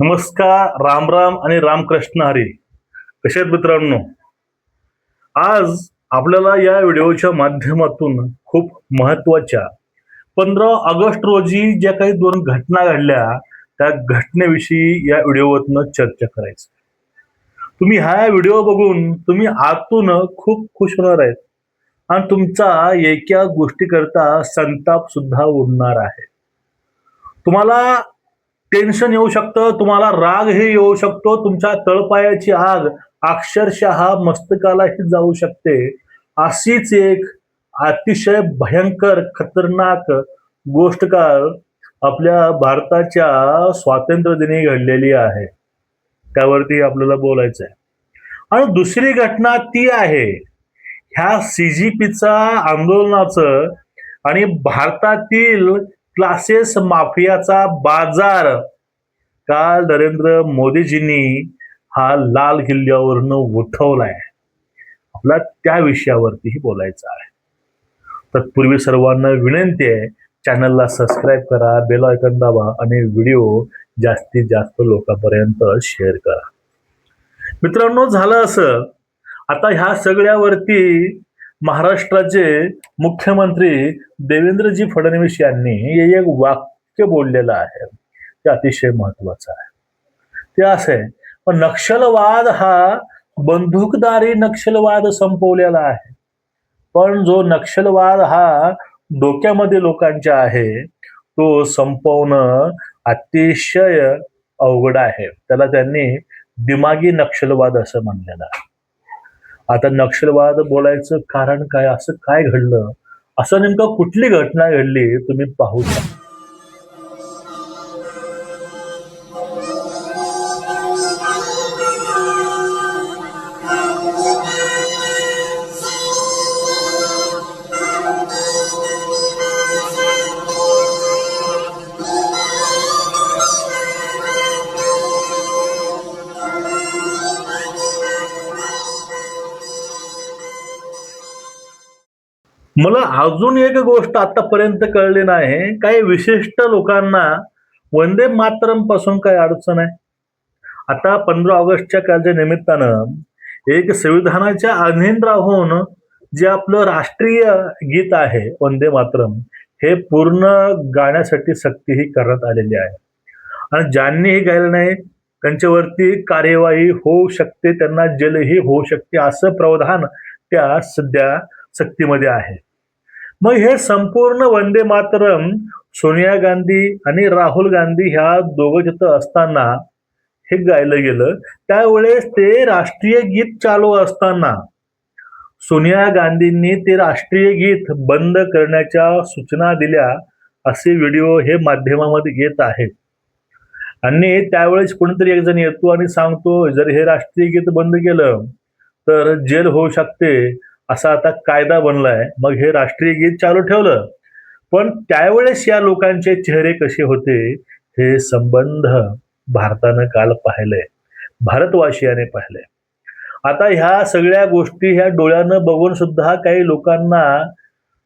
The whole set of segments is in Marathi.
नमस्कार, राम राम आणि रामकृष्ण हरी. कसे आहेत मित्रांनो? आज आपल्याला या व्हिडिओच्या माध्यमातून खूप महत्वाच्या 15 ऑगस्ट रोजी ज्या काही दोन घटना घडल्या त्या घटनेविषयी या व्हिडिओवरनं चर्चा करायचं. तुम्ही हा व्हिडिओ बघून तुम्ही आतून खूप खुश होणार आहेत आणि तुमचा एका गोष्टीकरता संताप सुद्धा उडणार आहे. तुम्हाला टेन्शन येऊ शकतं, तुम्हाला रागही येऊ शकतो, तुमच्या तळपायाची आग अक्षरशः मस्तकालाही जाऊ शकते. अशीच एक अतिशय भयंकर खतरनाक गोष्ट काल आपल्या भारताच्या स्वातंत्र्य दिनी घडलेली आहे. त्यावरती आपल्याला बोलायचं आहे. आणि दुसरी घटना ती आहे ह्या सीजीपीचा आंदोलनाचं आणि भारतातील क्लासेस माफियाचा बाजार काल नरेंद्र मोदीजींनी हा लाल किल्ल्यावरनं उठवलाय. आपला त्या विषयावरतीही बोलायचं आहे. तत्पूर्वी सर्वांना विनंती आहे, चॅनलला सबस्क्राईब करा, बेल आयकॉन दाबा आणि व्हिडिओ जास्तीत जास्त लोकांपर्यंत शेअर करा. मित्रांनो, झालं असं, आता ह्या सगळ्यावरती महाराष्ट्राचे मुख्यमंत्री देवेंद्रजी फडणवीस यांनी एक वाक्य बोललेलं आहे, ते अतिशय महत्वाचं आहे. ते असं आहे, पण नक्षलवाद हा बंदूकधारी नक्षलवाद संपवलेला आहे, पण जो नक्षलवाद हा डोक्यामध्ये लोकांच्या आहे तो संपवणं अतिशय अवघड आहे. त्याला त्यांनी दिमागी नक्षलवाद असं म्हणलेलं आहे. आता नक्षलवाद बोलायचं कारण काय, असं काय घडलं, असं नेमकं कुठली घटना घडली तुम्ही पाहू शकता. मला अजून एक गोष्ट आतापर्यंत कळली नाही, काही विशिष्ट लोकांना वंदे मातरम पासून काय अडचण आहे. आता 15 ऑगस्टच्या कालच्या निमित्तानं एक संविधानाच्या अधीन राहून जे आपलं राष्ट्रीय गीत आहे वंदे मातरम, हे पूर्ण गाण्यासाठी सक्तीही करण्यात आलेली आहे. आणि ज्यांनी हे गायलं नाही त्यांच्यावरती कार्यवाही होऊ शकते, त्यांना जेलही होऊ शकते, असं प्रावधान त्या सध्या सक्तीमध्ये आहे. मग हे संपूर्ण वंदे मातरम सोनिया गांधी आणि राहुल गांधी ह्या दोघं जिथं असताना हे गायलं गेलं. त्यावेळेस ते राष्ट्रीय गीत चालू असताना सोनिया गांधींनी ते राष्ट्रीय गीत बंद करण्याच्या सूचना दिल्या, असे व्हिडिओ हे माध्यमामध्ये येत आहेत. आणि त्यावेळेस कोणीतरी एक जण येतो आणि सांगतो, जर हे राष्ट्रीय गीत बंद केलं तर जेल होऊ शकते, असा आता कायदा बनलाय. मग हे राष्ट्रीय गीत चालू ठेवलं, पण त्यावेळेस या लोकांचे चेहरे कसे होते हे संबंध भारतानं काल पाहिलंय, भारतवासियाने पाहिलंय. आता ह्या सगळ्या गोष्टी ह्या डोळ्यानं बघून सुद्धा काही लोकांना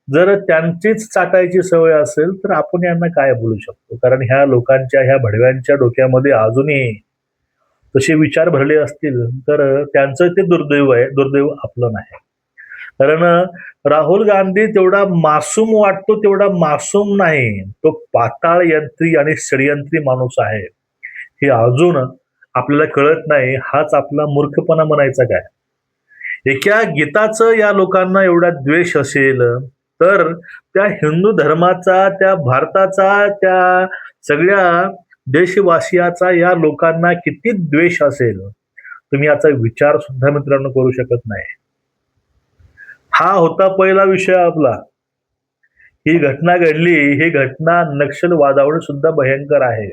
जर त्यांचीच चाटायची सवय असेल तर आपण यांना काय बोलू शकतो, कारण ह्या लोकांच्या ह्या भडव्यांच्या डोक्यामध्ये अजूनही तसे विचार भरले असतील तर त्यांचं ते दुर्दैव आहे, दुर्दैव आपलं नाही. कारण राहुल गांधी तेवढा मासूम वाटतो तेवढा मासूम नाही, तो पाताळ यंत्री आणि षडयंत्री माणूस आहे. हे अजून आपल्याला कळत नाही, हाच आपला मूर्खपणा म्हणायचा काय. एका गीताचं या लोकांना एवढा द्वेष असेल तर त्या हिंदू धर्माचा, त्या भारताचा, त्या सगळ्या देशवासियाचा या लोकांना किती द्वेष असेल, तुम्ही याचा विचार सुद्धा मित्रांनो करू शकत नाही. हा होता पहिला विषय आपला. ही घटना घडली, ही घटना नक्षलवादावर सुद्धा भयंकर आहे.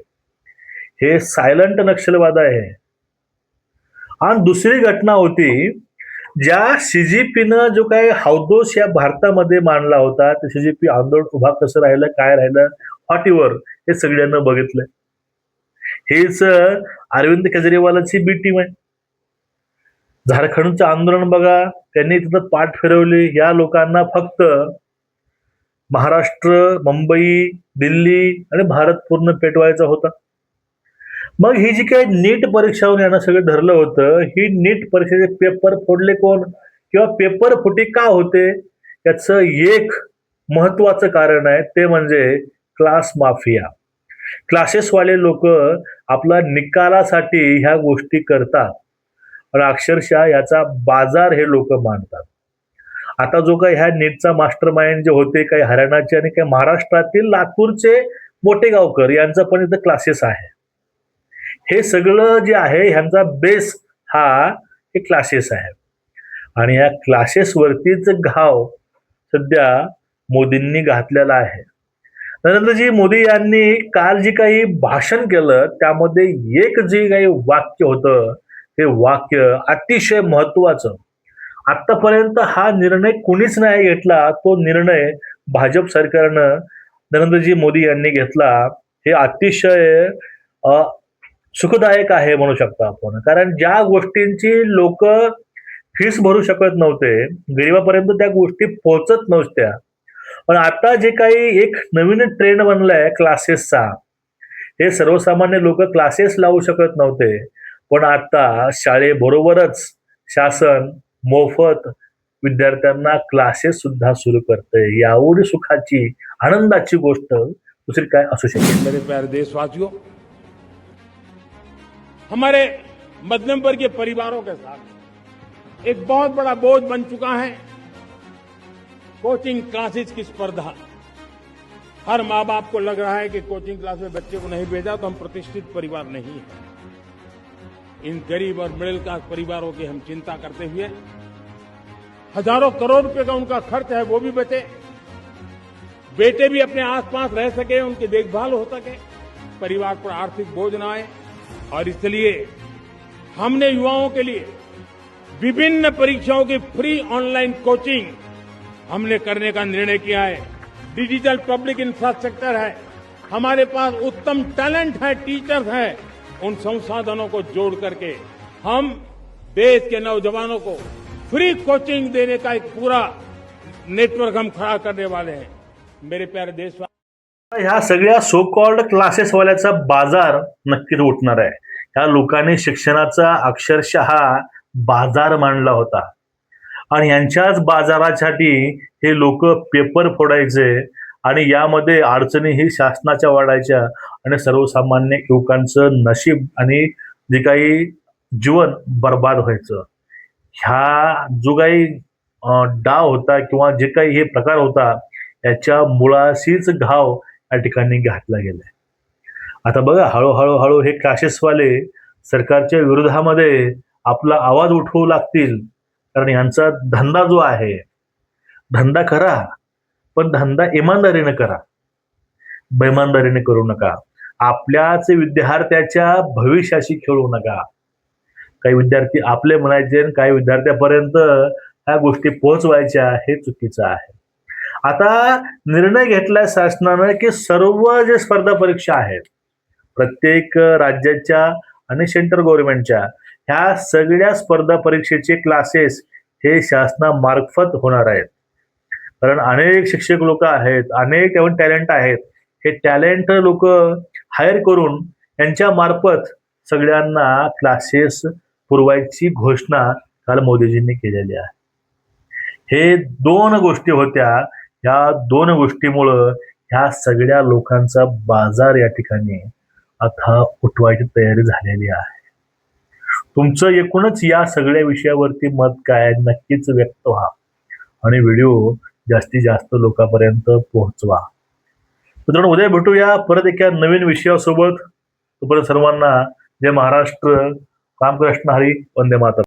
हे सायलंट नक्षलवाद आहे. आणि दुसरी घटना होती, ज्या सीजीपीनं जो काही हौदोस या भारतामध्ये मांडला होता, ते सीजीपी आंदोलन उभा कसं राहिलं, काय राहिलं, व्हॉटएव्हर, हे सगळ्यांना बघितलंय. हेच अरविंद केजरीवालांची बी टीम आहे. झारखंडचं आंदोलन बघा, त्यांनी तिथं पाठ फिरवली. या लोकांना फक्त महाराष्ट्र, मुंबई, दिल्ली आणि भारत पूर्ण पेटवायचा होता. मग ही जी काही नीट परीक्षावरून यानं सगळं ठरलं होतं, ही नीट परीक्षेचे पेपर फोडले कोण किंवा पेपर फुटी का होते, याचं एक महत्वाचं कारण आहे, ते म्हणजे क्लास माफिया. क्लासेसवाले लोक आपला निकालासाठी ह्या गोष्टी करतात आणि अक्षरशः याचा बाजार हे लोक मांडतात. आता जो काही ह्या नीटचा मास्टर माइंड जे होते, काही हरियाणाचे आणि काही महाराष्ट्रातील लातूरचे मोठे गावकर यांचा पण इथं क्लासेस आहे. हे सगळं जे आहे ह्यांचा बेस हा हे क्लासेस आहे आणि या क्लासेस वरतीच घाव सध्या मोदींनी घातलेला आहे. नरेंद्रजी मोदी यांनी काल जे काही भाषण केलं त्यामध्ये एक जे काही वाक्य होतं ते वाक्य अतिशय महत्वाचं. आतापर्यंत हा निर्णय कुणीच नाही घेतला, तो निर्णय भाजप सरकारनं नरेंद्रजी मोदी यांनी घेतला. हे अतिशय सुखदायक आहे म्हणू शकतो आपण, कारण ज्या गोष्टींची लोक फीस भरू शकत नव्हते, गरिबापर्यंत त्या गोष्टी पोहोचत नव्हत्या, पण आता जे काही एक नवीन ट्रेंड बनलाय क्लासेसचा, हे सर्वसामान्य लोक क्लासेस लावू शकत नव्हते, पण आता शाळेबरोबरच शासन मोफत विद्यार्थ्यांना क्लासेस सुद्धा सुरू करते. यावढी सुखाची आनंदाची गोष्ट दुसरी काय असू शकते. मेरे प्यारे देशवासियों, हमारे मध्यम वर्गीय परिवारों के साथ एक बहुत बड़ा बोझ बन चुका है कोचिंग क्लासेस की स्पर्धा। हर माँ बाप को लग रहा है कि कोचिंग क्लास में बच्चे को नहीं भेजा तो हम प्रतिष्ठित परिवार नहीं है। इन गरीब और मिडिल क्लास परिवारों की हम चिंता करते हुए हजारों करोड़ रुपए का उनका खर्च है वो भी बचे, बेटे भी अपने आसपास रह सके, उनकी देखभाल हो सके, परिवार पर आर्थिक बोझ न आए। और इसलिए हमने युवाओं के लिए विभिन्न परीक्षाओं की फ्री ऑनलाइन कोचिंग हमने करने का निर्णय किया है। डिजिटल पब्लिक इंफ्रास्ट्रक्चर है, हमारे पास उत्तम टैलेंट है, टीचर्स हैं, उन संसाधनों को जोड़ करके हम देश के नौजवानों को फ्री कोचिंग देने का एक पूरा नेटवर्क हम खड़ा करने वाले हैं। मेरे प्यारे देशवासी, ह्या सगळ्या सो कॉल्ड क्लासेस वाल्याचा बाजार नक्कीच उठणार आहे. ह्या लोकांनी शिक्षणाचा अक्षरशः बाजार मांडला होता आणि यांच्याच बाजारासाठी हे लोक पेपर फोडायचे आणि यामध्ये अडचणीही शासनाच्या वाढायच्या आणि सर्वसामान्य युवकांचं नशीब आणि जे काही जीवन बर्बाद व्हायचं. ह्या जो काही डाव होता किंवा जे काही हे प्रकार होता याच्या मुळाशीच घाव या ठिकाणी घातला गेलाय. आता बघा हळूहळू हे क्लासेसवाले सरकारच्या विरोधामध्ये आपला आवाज उठवू लागतील, कारण यांचा धंदा जो आहे, धंदा करा पण धंदा इमानदारीने करा, बेइमानदारीने करू नका. आपल्याच विद्यार्थ्याच्या भविष्याशी खेळू नका. काही विद्यार्थी आपले म्हणायचे आणि काही विद्यार्थ्यापर्यंत ह्या गोष्टी पोहोचवायच्या, हे चुकीचं आहे. आता निर्णय घेतलाय शासनानं की सर्व जे स्पर्धा परीक्षा आहेत प्रत्येक राज्याच्या आणि सेंट्रल गव्हर्नमेंटच्या, ह्या सगळ्या स्पर्धा परीक्षेचे क्लासेस हे शासनामार्फत होणार आहेत. कारण अनेक शिक्षक लोक आहेत, अनेक टॅलेंट आहेत, हे टॅलेंट लोक हायर करून यांच्या मार्फत सगळ्यांना क्लासेस पुरवायची घोषणा काल मोदीजींनी केलेली आहे. हे दोन गोष्टी होत्या, या दोन गोष्टीमुळं ह्या सगळ्या लोकांचा बाजार या ठिकाणी आता उठवायची तयारी झालेली आहे. तुमचं एकूणच या सगळ्या विषयावरती मत काय, नक्कीच व्यक्त व्हा आणि व्हिडिओ जास्तीत जास्त लोकांपर्यंत पोहोचवा. मित्रांनो, उद्या भेटूया परत एका नवीन विषयासोबत. तोपर्यंत सर्वांना जय महाराष्ट्र, रामकृष्ण हरी, वंदे मातरम.